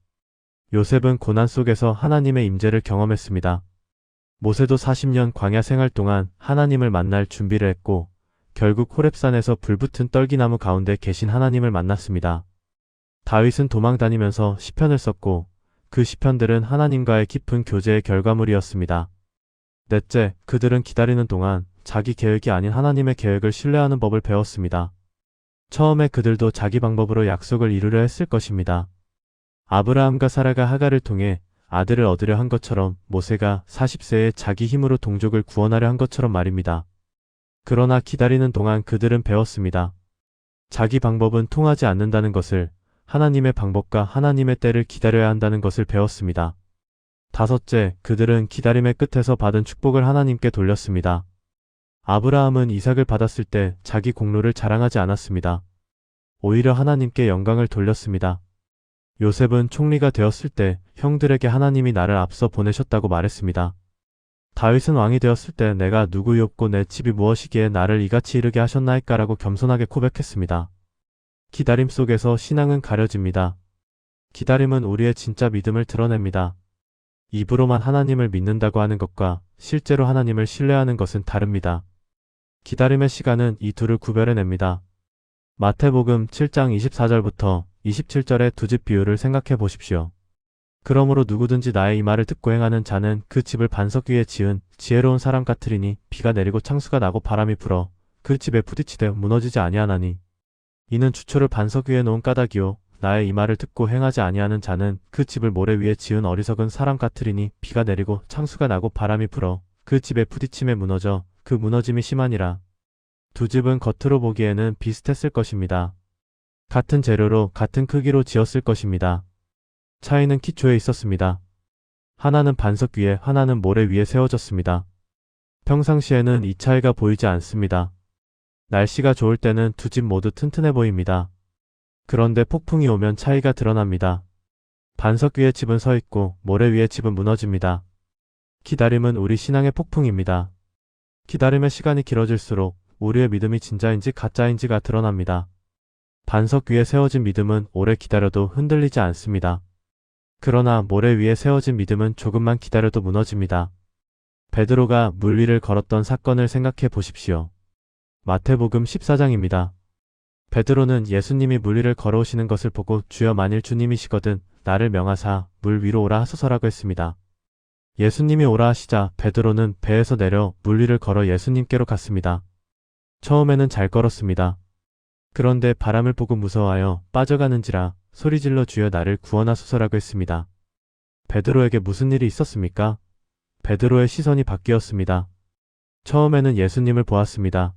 요셉은 고난 속에서 하나님의 임재를 경험했습니다. 모세도 40년 광야 생활 동안 하나님을 만날 준비를 했고 결국 호렙산에서 불붙은 떨기나무 가운데 계신 하나님을 만났습니다. 다윗은 도망 다니면서 시편을 썼고 그 시편들은 하나님과의 깊은 교제의 결과물이었습니다. 넷째, 그들은 기다리는 동안 자기 계획이 아닌 하나님의 계획을 신뢰하는 법을 배웠습니다. 처음에 그들도 자기 방법으로 약속을 이루려 했을 것입니다. 아브라함과 사라가 하갈을 통해 아들을 얻으려 한 것처럼 모세가 40세에 자기 힘으로 동족을 구원하려 한 것처럼 말입니다. 그러나 기다리는 동안 그들은 배웠습니다. 자기 방법은 통하지 않는다는 것을, 하나님의 방법과 하나님의 때를 기다려야 한다는 것을 배웠습니다. 다섯째, 그들은 기다림의 끝에서 받은 축복을 하나님께 돌렸습니다. 아브라함은 이삭을 받았을 때 자기 공로를 자랑하지 않았습니다. 오히려 하나님께 영광을 돌렸습니다. 요셉은 총리가 되었을 때 형들에게 하나님이 나를 앞서 보내셨다고 말했습니다. 다윗은 왕이 되었을 때 내가 누구였고 내 집이 무엇이기에 나를 이같이 이르게 하셨나이까라고 겸손하게 고백했습니다. 기다림 속에서 신앙은 가려집니다. 기다림은 우리의 진짜 믿음을 드러냅니다. 입으로만 하나님을 믿는다고 하는 것과 실제로 하나님을 신뢰하는 것은 다릅니다. 기다림의 시간은 이 둘을 구별해냅니다. 마태복음 7장 24절부터 27절의 두 집 비유를 생각해 보십시오. 그러므로 누구든지 나의 이 말을 듣고 행하는 자는 그 집을 반석 위에 지은 지혜로운 사람 같으리니 비가 내리고 창수가 나고 바람이 불어 그 집에 부딪히되 무너지지 아니하나니 이는 주초를 반석 위에 놓은 까닭이요 나의 이 말을 듣고 행하지 아니하는 자는 그 집을 모래 위에 지은 어리석은 사람 같으리니 비가 내리고 창수가 나고 바람이 불어 그 집에 부딪힘에 무너져 그 무너짐이 심하니라. 두 집은 겉으로 보기에는 비슷했을 것입니다. 같은 재료로 같은 크기로 지었을 것입니다. 차이는 기초에 있었습니다. 하나는 반석 위에 하나는 모래 위에 세워졌습니다. 평상시에는 이 차이가 보이지 않습니다. 날씨가 좋을 때는 두 집 모두 튼튼해 보입니다. 그런데 폭풍이 오면 차이가 드러납니다. 반석 위에 집은 서 있고 모래 위에 집은 무너집니다. 기다림은 우리 신앙의 폭풍입니다. 기다림의 시간이 길어질수록 우리의 믿음이 진짜인지 가짜인지가 드러납니다. 반석 위에 세워진 믿음은 오래 기다려도 흔들리지 않습니다. 그러나 모래 위에 세워진 믿음은 조금만 기다려도 무너집니다. 베드로가 물 위를 걸었던 사건을 생각해 보십시오. 마태복음 14장입니다. 베드로는 예수님이 물 위를 걸어오시는 것을 보고 주여 만일 주님이시거든 나를 명하사 물 위로 오라 하소서라고 했습니다. 예수님이 오라 하시자 베드로는 배에서 내려 물 위를 걸어 예수님께로 갔습니다. 처음에는 잘 걸었습니다. 그런데 바람을 보고 무서워하여 빠져가는지라 소리질러 주여 나를 구원하소서라고 했습니다. 베드로에게 무슨 일이 있었습니까? 베드로의 시선이 바뀌었습니다. 처음에는 예수님을 보았습니다.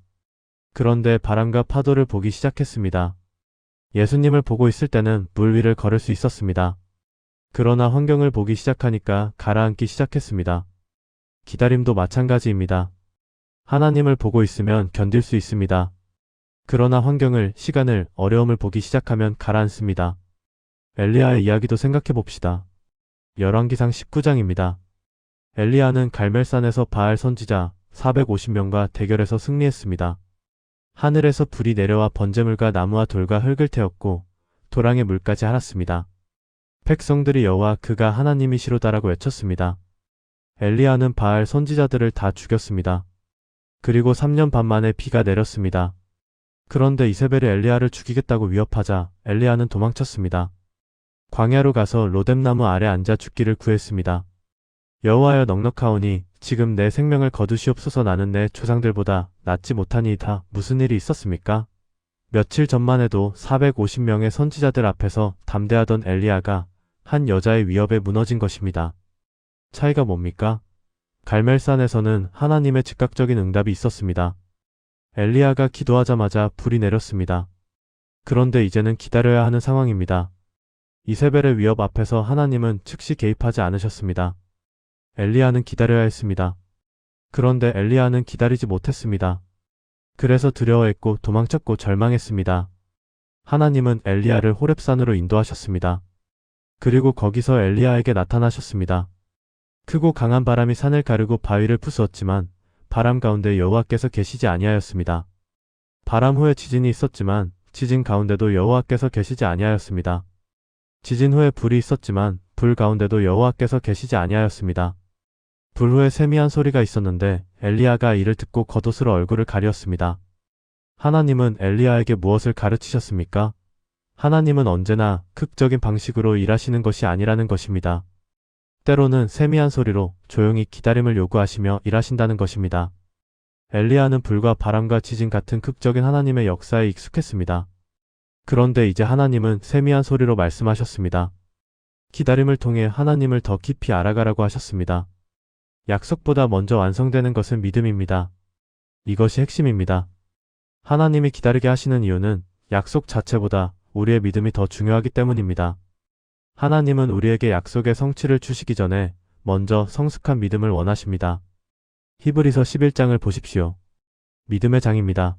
그런데 바람과 파도를 보기 시작했습니다. 예수님을 보고 있을 때는 물 위를 걸을 수 있었습니다. 그러나 환경을 보기 시작하니까 가라앉기 시작했습니다. 기다림도 마찬가지입니다. 하나님을 보고 있으면 견딜 수 있습니다. 그러나 환경을, 시간을, 어려움을 보기 시작하면 가라앉습니다. 엘리야의 이야기도 생각해 봅시다. 열왕기상 19장입니다. 엘리야는 갈멜산에서 바알 선지자 450명과 대결해서 승리했습니다. 하늘에서 불이 내려와 번제물과 나무와 돌과 흙을 태웠고 도랑의 물까지 핥았습니다. 백성들이 여호와 그가 하나님이시로다라고 외쳤습니다. 엘리야는 바알 선지자들을 다 죽였습니다. 그리고 3년 반 만에 비가 내렸습니다. 그런데 이세벨이 엘리야를 죽이겠다고 위협하자 엘리야는 도망쳤습니다. 광야로 가서 로뎀나무 아래 앉아 죽기를 구했습니다. 여호와여 넉넉하오니 지금 내 생명을 거두시옵소서. 나는 내 조상들보다 낫지 못하니이다. 무슨 일이 있었습니까? 며칠 전만 해도 450명의 선지자들 앞에서 담대하던 엘리야가 한 여자의 위협에 무너진 것입니다. 차이가 뭡니까? 갈멜산에서는 하나님의 즉각적인 응답이 있었습니다. 엘리야가 기도하자마자 불이 내렸습니다. 그런데 이제는 기다려야 하는 상황입니다. 이세벨의 위협 앞에서 하나님은 즉시 개입하지 않으셨습니다. 엘리야는 기다려야 했습니다. 그런데 엘리야는 기다리지 못했습니다. 그래서 두려워했고 도망쳤고 절망했습니다. 하나님은 엘리야를 호렙산으로 인도하셨습니다. 그리고 거기서 엘리야에게 나타나셨습니다. 크고 강한 바람이 산을 가르고 바위를 부수었지만 바람 가운데 여호와께서 계시지 아니하였습니다. 바람 후에 지진이 있었지만 지진 가운데도 여호와께서 계시지 아니하였습니다. 지진 후에 불이 있었지만 불 가운데도 여호와께서 계시지 아니하였습니다. 불 후에 세미한 소리가 있었는데 엘리야가 이를 듣고 겉옷으로 얼굴을 가리었습니다. 하나님은 엘리야에게 무엇을 가르치셨습니까? 하나님은 언제나 극적인 방식으로 일하시는 것이 아니라는 것입니다. 때로는 세미한 소리로 조용히 기다림을 요구하시며 일하신다는 것입니다. 엘리야는 불과 바람과 지진 같은 극적인 하나님의 역사에 익숙했습니다. 그런데 이제 하나님은 세미한 소리로 말씀하셨습니다. 기다림을 통해 하나님을 더 깊이 알아가라고 하셨습니다. 약속보다 먼저 완성되는 것은 믿음입니다. 이것이 핵심입니다. 하나님이 기다리게 하시는 이유는 약속 자체보다 우리의 믿음이 더 중요하기 때문입니다. 하나님은 우리에게 약속의 성취를 주시기 전에 먼저 성숙한 믿음을 원하십니다. 히브리서 11장을 보십시오. 믿음의 장입니다.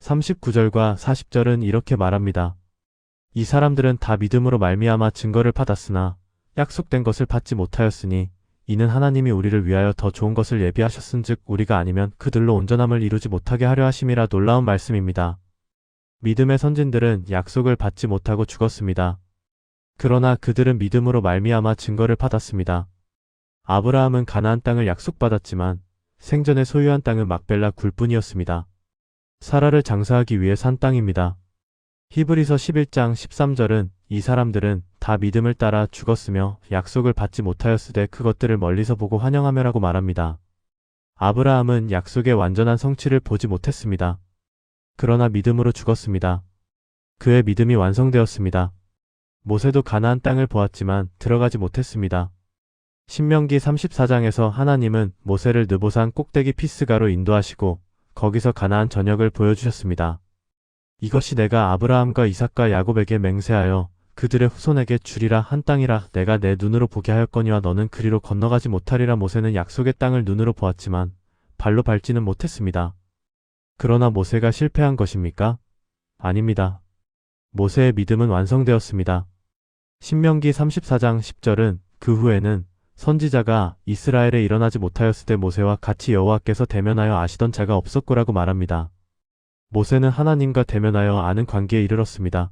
39절과 40절은 이렇게 말합니다. 이 사람들은 다 믿음으로 말미암아 증거를 받았으나 약속된 것을 받지 못하였으니 이는 하나님이 우리를 위하여 더 좋은 것을 예비하셨은즉 우리가 아니면 그들로 온전함을 이루지 못하게 하려 하심이라. 놀라운 말씀입니다. 믿음의 선진들은 약속을 받지 못하고 죽었습니다. 그러나 그들은 믿음으로 말미암아 증거를 받았습니다. 아브라함은 가나안 땅을 약속받았지만 생전에 소유한 땅은 막벨라 굴뿐이었습니다. 사라를 장사하기 위해 산 땅입니다. 히브리서 11장 13절은 이 사람들은 다 믿음을 따라 죽었으며 약속을 받지 못하였으되 그것들을 멀리서 보고 환영하며라고 말합니다. 아브라함은 약속의 완전한 성취를 보지 못했습니다. 그러나 믿음으로 죽었습니다. 그의 믿음이 완성되었습니다. 모세도 가나안 땅을 보았지만 들어가지 못했습니다. 신명기 34장에서 하나님은 모세를 느보산 꼭대기 피스가로 인도하시고 거기서 가나안 전역을 보여주셨습니다. 이것이 내가 아브라함과 이삭과 야곱에게 맹세하여 그들의 후손에게 주리라 한 땅이라. 내가 내 눈으로 보게 하였거니와 너는 그리로 건너가지 못하리라. 모세는 약속의 땅을 눈으로 보았지만 발로 밟지는 못했습니다. 그러나 모세가 실패한 것입니까? 아닙니다. 모세의 믿음은 완성되었습니다. 신명기 34장 10절은 그 후에는 선지자가 이스라엘에 일어나지 못하였을 때 모세와 같이 여호와께서 대면하여 아시던 자가 없었고라고 말합니다. 모세는 하나님과 대면하여 아는 관계에 이르렀습니다.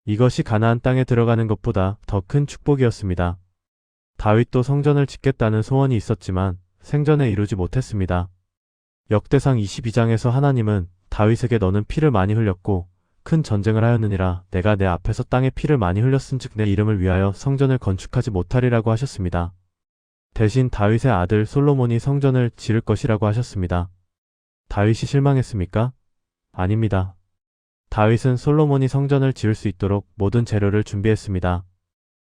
이것이 가나안 땅에 들어가는 것보다 더 큰 축복이었습니다. 다윗도 성전을 짓겠다는 소원이 있었지만 생전에 이루지 못했습니다. 역대상 22장에서 하나님은 다윗에게 너는 피를 많이 흘렸고 큰 전쟁을 하였느니라. 내가 내 앞에서 땅에 피를 많이 흘렸은즉 내 이름을 위하여 성전을 건축하지 못하리라고 하셨습니다. 대신 다윗의 아들 솔로몬이 성전을 지을 것이라고 하셨습니다. 다윗이 실망했습니까? 아닙니다. 다윗은 솔로몬이 성전을 지을 수 있도록 모든 재료를 준비했습니다.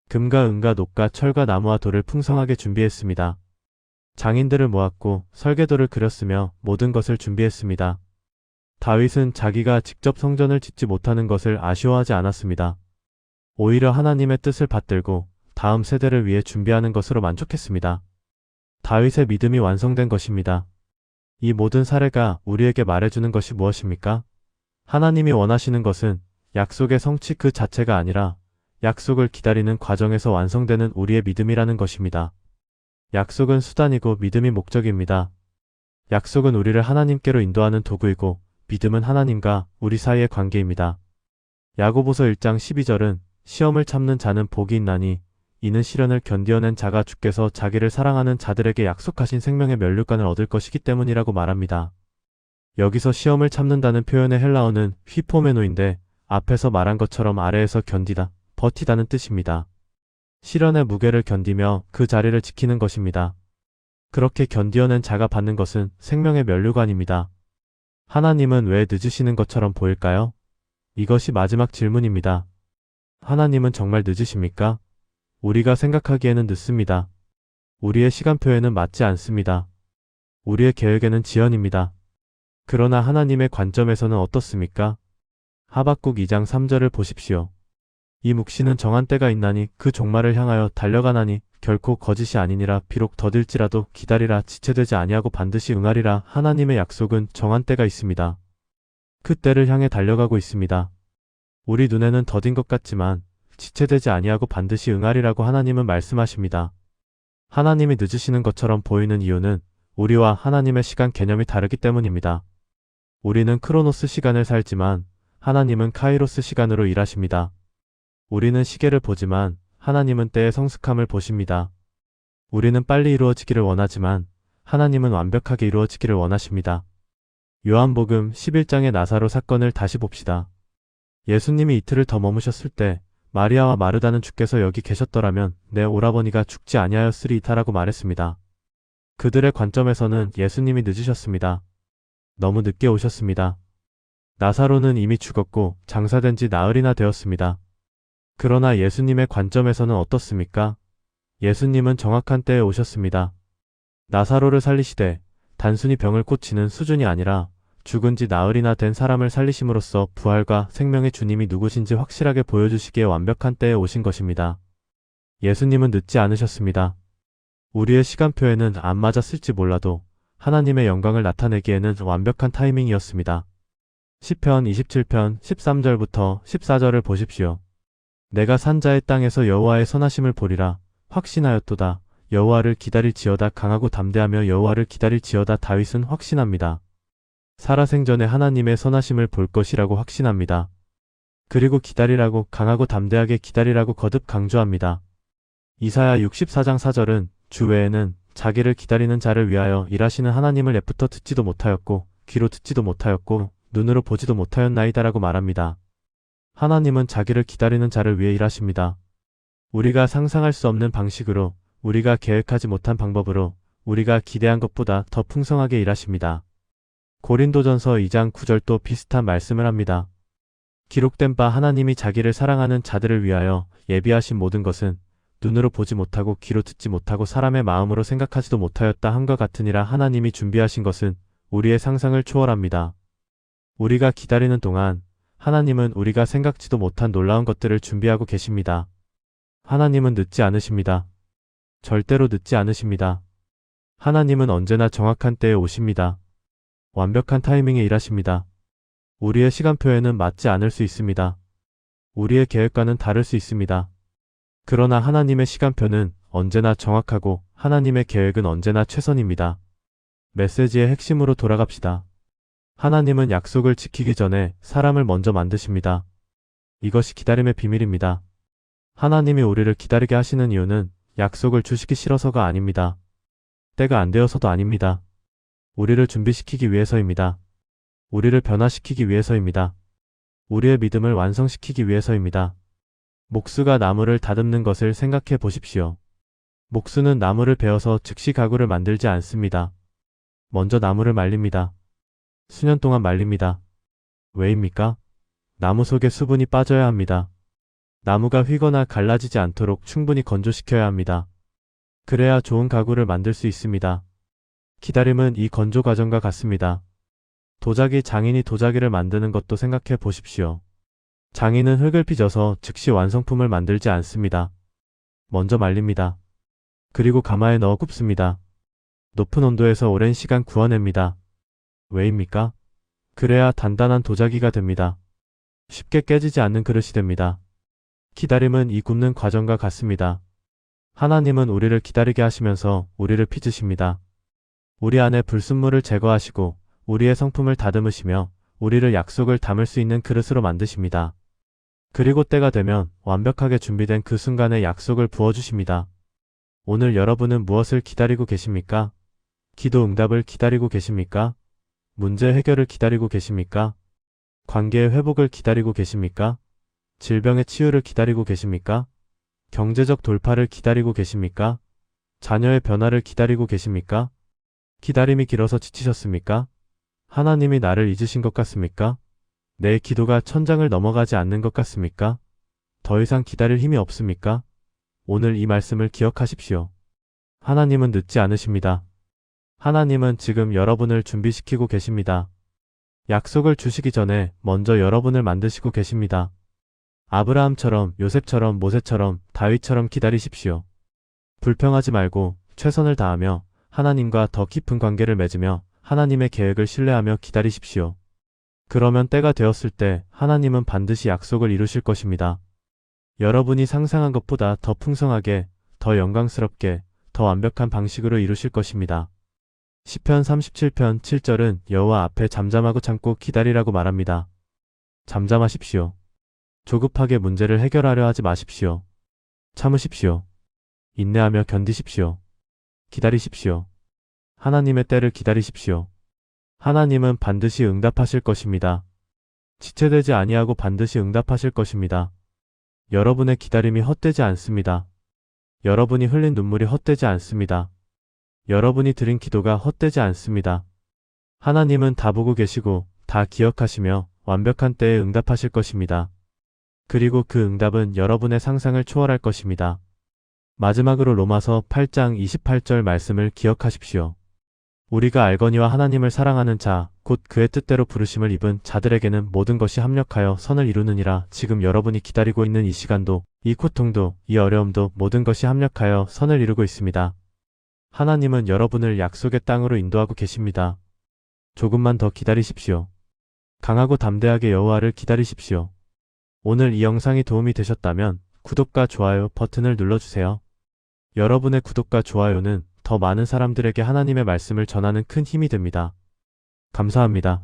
금과 은과 녹과 철과 나무와 돌을 풍성하게 준비했습니다. 장인들을 모았고 설계도를 그렸으며 모든 것을 준비했습니다. 다윗은 자기가 직접 성전을 짓지 못하는 것을 아쉬워하지 않았습니다. 오히려 하나님의 뜻을 받들고 다음 세대를 위해 준비하는 것으로 만족했습니다. 다윗의 믿음이 완성된 것입니다. 이 모든 사례가 우리에게 말해주는 것이 무엇입니까? 하나님이 원하시는 것은 약속의 성취 그 자체가 아니라 약속을 기다리는 과정에서 완성되는 우리의 믿음이라는 것입니다. 약속은 수단이고 믿음이 목적입니다. 약속은 우리를 하나님께로 인도하는 도구이고 믿음은 하나님과 우리 사이의 관계입니다. 야고보서 1장 12절은 시험을 참는 자는 복이 있나니 이는 시련을 견디어낸 자가 주께서 자기를 사랑하는 자들에게 약속하신 생명의 면류관을 얻을 것이기 때문이라고 말합니다. 여기서 시험을 참는다는 표현의 헬라어는 휘포메노인데 앞에서 말한 것처럼 아래에서 견디다, 버티다는 뜻입니다. 시련의 무게를 견디며 그 자리를 지키는 것입니다. 그렇게 견디어낸 자가 받는 것은 생명의 면류관입니다. 하나님은 왜 늦으시는 것처럼 보일까요? 이것이 마지막 질문입니다. 하나님은 정말 늦으십니까? 우리가 생각하기에는 늦습니다. 우리의 시간표에는 맞지 않습니다. 우리의 계획에는 지연입니다. 그러나 하나님의 관점에서는 어떻습니까? 하박국 2장 3절을 보십시오. 이 묵시는 정한 때가 있나니 그 종말을 향하여 달려가나니 결코 거짓이 아니니라. 비록 더딜지라도 기다리라. 지체되지 아니하고 반드시 응하리라. 하나님의 약속은 정한 때가 있습니다. 그 때를 향해 달려가고 있습니다. 우리 눈에는 더딘 것 같지만 지체되지 아니하고 반드시 응하리라고 하나님은 말씀하십니다. 하나님이 늦으시는 것처럼 보이는 이유는 우리와 하나님의 시간 개념이 다르기 때문입니다. 우리는 크로노스 시간을 살지만 하나님은 카이로스 시간으로 일하십니다. 우리는 시계를 보지만 하나님은 때의 성숙함을 보십니다. 우리는 빨리 이루어지기를 원하지만 하나님은 완벽하게 이루어지기를 원하십니다. 요한복음 11장의 나사로 사건을 다시 봅시다. 예수님이 이틀을 더 머무셨을 때 마리아와 마르다는 주께서 여기 계셨더라면 내 오라버니가 죽지 아니하였으리이다라고 말했습니다. 그들의 관점에서는 예수님이 늦으셨습니다. 너무 늦게 오셨습니다. 나사로는 이미 죽었고 장사된 지 나흘이나 되었습니다. 그러나 예수님의 관점에서는 어떻습니까? 예수님은 정확한 때에 오셨습니다. 나사로를 살리시되 단순히 병을 고치는 수준이 아니라 죽은 지 나흘이나 된 사람을 살리심으로써 부활과 생명의 주님이 누구신지 확실하게 보여주시기에 완벽한 때에 오신 것입니다. 예수님은 늦지 않으셨습니다. 우리의 시간표에는 안 맞았을지 몰라도 하나님의 영광을 나타내기에는 완벽한 타이밍이었습니다. 시편 27편 13절부터 14절을 보십시오. 내가 산자의 땅에서 여호와의 선하심을 보리라. 확신하였도다. 여호와를 기다릴지어다. 강하고 담대하며 여호와를 기다릴지어다. 다윗은 확신합니다. 살아생전에 하나님의 선하심을 볼 것이라고 확신합니다. 그리고 기다리라고, 강하고 담대하게 기다리라고 거듭 강조합니다. 이사야 64장 4절은 주 외에는 자기를 기다리는 자를 위하여 일하시는 하나님을 애프터 듣지도 못하였고 귀로 듣지도 못하였고 눈으로 보지도 못하였나이다라고 말합니다. 하나님은 자기를 기다리는 자를 위해 일하십니다. 우리가 상상할 수 없는 방식으로, 우리가 계획하지 못한 방법으로, 우리가 기대한 것보다 더 풍성하게 일하십니다. 고린도전서 2장 9절도 비슷한 말씀을 합니다. 기록된 바 하나님이 자기를 사랑하는 자들을 위하여 예비하신 모든 것은 눈으로 보지 못하고 귀로 듣지 못하고 사람의 마음으로 생각하지도 못하였다 함과 같으니라. 하나님이 준비하신 것은 우리의 상상을 초월합니다. 우리가 기다리는 동안 하나님은 우리가 생각지도 못한 놀라운 것들을 준비하고 계십니다. 하나님은 늦지 않으십니다. 절대로 늦지 않으십니다. 하나님은 언제나 정확한 때에 오십니다. 완벽한 타이밍에 일하십니다. 우리의 시간표에는 맞지 않을 수 있습니다. 우리의 계획과는 다를 수 있습니다. 그러나 하나님의 시간표는 언제나 정확하고 하나님의 계획은 언제나 최선입니다. 메시지의 핵심으로 돌아갑시다. 하나님은 약속을 지키기 전에 사람을 먼저 만드십니다. 이것이 기다림의 비밀입니다. 하나님이 우리를 기다리게 하시는 이유는 약속을 주시기 싫어서가 아닙니다. 때가 안 되어서도 아닙니다. 우리를 준비시키기 위해서입니다. 우리를 변화시키기 위해서입니다. 우리의 믿음을 완성시키기 위해서입니다. 목수가 나무를 다듬는 것을 생각해 보십시오. 목수는 나무를 베어서 즉시 가구를 만들지 않습니다. 먼저 나무를 말립니다. 수년 동안 말립니다. 왜입니까? 나무 속에 수분이 빠져야 합니다. 나무가 휘거나 갈라지지 않도록 충분히 건조시켜야 합니다. 그래야 좋은 가구를 만들 수 있습니다. 기다림은 이 건조 과정과 같습니다. 도자기 장인이 도자기를 만드는 것도 생각해 보십시오. 장인은 흙을 빚어서 즉시 완성품을 만들지 않습니다. 먼저 말립니다. 그리고 가마에 넣어 굽습니다. 높은 온도에서 오랜 시간 구워냅니다. 왜입니까? 그래야 단단한 도자기가 됩니다. 쉽게 깨지지 않는 그릇이 됩니다. 기다림은 이 굽는 과정과 같습니다. 하나님은 우리를 기다리게 하시면서 우리를 빚으십니다. 우리 안에 불순물을 제거하시고 우리의 성품을 다듬으시며 우리를 약속을 담을 수 있는 그릇으로 만드십니다. 그리고 때가 되면 완벽하게 준비된 그 순간에 약속을 부어주십니다. 오늘 여러분은 무엇을 기다리고 계십니까? 기도 응답을 기다리고 계십니까? 문제 해결을 기다리고 계십니까? 관계의 회복을 기다리고 계십니까? 질병의 치유를 기다리고 계십니까? 경제적 돌파를 기다리고 계십니까? 자녀의 변화를 기다리고 계십니까? 기다림이 길어서 지치셨습니까? 하나님이 나를 잊으신 것 같습니까? 내 기도가 천장을 넘어가지 않는 것 같습니까? 더 이상 기다릴 힘이 없습니까? 오늘 이 말씀을 기억하십시오. 하나님은 늦지 않으십니다. 하나님은 지금 여러분을 준비시키고 계십니다. 약속을 주시기 전에 먼저 여러분을 만드시고 계십니다. 아브라함처럼, 요셉처럼, 모세처럼, 다윗처럼 기다리십시오. 불평하지 말고 최선을 다하며 하나님과 더 깊은 관계를 맺으며 하나님의 계획을 신뢰하며 기다리십시오. 그러면 때가 되었을 때 하나님은 반드시 약속을 이루실 것입니다. 여러분이 상상한 것보다 더 풍성하게, 더 영광스럽게, 더 완벽한 방식으로 이루실 것입니다. 시편 37편 7절은 여호와 앞에 잠잠하고 참고 기다리라고 말합니다. 잠잠하십시오. 조급하게 문제를 해결하려 하지 마십시오. 참으십시오. 인내하며 견디십시오. 기다리십시오. 하나님의 때를 기다리십시오. 하나님은 반드시 응답하실 것입니다. 지체되지 아니하고 반드시 응답하실 것입니다. 여러분의 기다림이 헛되지 않습니다. 여러분이 흘린 눈물이 헛되지 않습니다. 여러분이 드린 기도가 헛되지 않습니다. 하나님은 다 보고 계시고 다 기억하시며 완벽한 때에 응답하실 것입니다. 그리고 그 응답은 여러분의 상상을 초월할 것입니다. 마지막으로 로마서 8장 28절 말씀을 기억하십시오. 우리가 알거니와 하나님을 사랑하는 자, 곧 그의 뜻대로 부르심을 입은 자들에게는 모든 것이 합력하여 선을 이루느니라. 지금 여러분이 기다리고 있는 이 시간도, 이 고통도, 이 어려움도 모든 것이 합력하여 선을 이루고 있습니다. 하나님은 여러분을 약속의 땅으로 인도하고 계십니다. 조금만 더 기다리십시오. 강하고 담대하게 여호와를 기다리십시오. 오늘 이 영상이 도움이 되셨다면 구독과 좋아요 버튼을 눌러주세요. 여러분의 구독과 좋아요는 더 많은 사람들에게 하나님의 말씀을 전하는 큰 힘이 됩니다. 감사합니다.